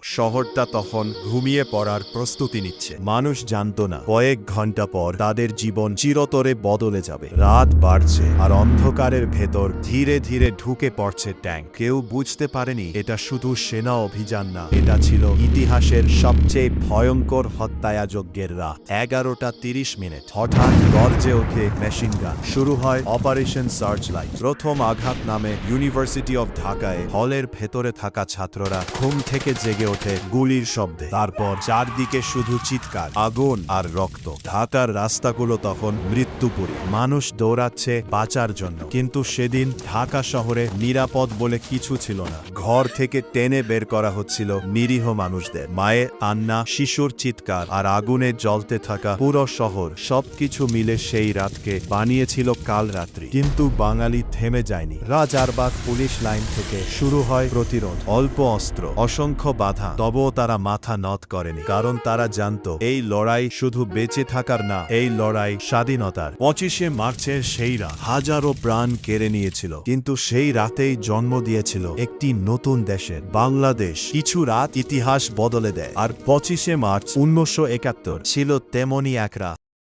শহরটা তখন ঘুমিয়ে পড়ার প্রস্তুতি নিচ্ছে। মানুষ জানত না কয়েক ঘন্টা পর তাদের জীবন চিরতরে বদলে যাবে। রাত বাড়ছে আর অন্ধকারের ভেতর ধীরে ধীরে ঢুকে পড়ছে ট্যাঙ্ক। কেউ বুঝতে পারেনি এটা শুধু সেনা অভিযান না, এটা ছিল ইতিহাসের সবচেয়ে ভয়ঙ্কর হত্যাযজ্ঞের রাত। 11:30 হঠাৎ গর্জে ওঠে মেশিন গান। শুরু হয় অপারেশন সার্চলাইট। প্রথম আঘাত নামে ইউনিভার্সিটি অফ ঢাকায় হলের ভেতরে থাকা ছাত্ররা ঘুম থেকে জেগে ওঠে গুলির শব্দে। তারপর চারদিকে শুধু চিৎকার, আগুন আর রক্ত। ঢাকার রাস্তাগুলো তখন মৃত্যুপুরী। মানুষ দৌড়াচ্ছে বাঁচার জন্য, কিন্তু সেদিন ঢাকা শহরে নিরাপদ বলে কিছু ছিল না। ঘর থেকে টেনে বের করা হচ্ছিল নিরীহ মানুষদের। মায়ের কান্না, শিশুর চিৎকার আর আগুনে জ্বলতে থাকা পুরো শহর, সবকিছু মিলে সেই রাতকে বানিয়েছিল কাল রাত্রি। কিন্তু বাঙালি থেমে যায়নি। রাজারবাগ পুলিশ লাইন থেকে শুরু হয় প্রতিরোধ। অল্প অস্ত্র, অসংখ্য বাধা, তবুও তারা মাথা নত করেনি, কারণ তারা জানত এই লড়াই শুধু বেঁচে থাকার না, এই লড়াই স্বাধীনতার। 25শে মার্চের সেই রাত হাজারো প্রাণ কেড়ে নিয়েছিল, কিন্তু সেই রাতেই জন্ম দিয়েছিল একটি নতুন দেশের, বাংলাদেশ। কিছু রাত ইতিহাস বদলে দেয়, আর 25শে মার্চ 1971 ছিল তেমনই এক রাত।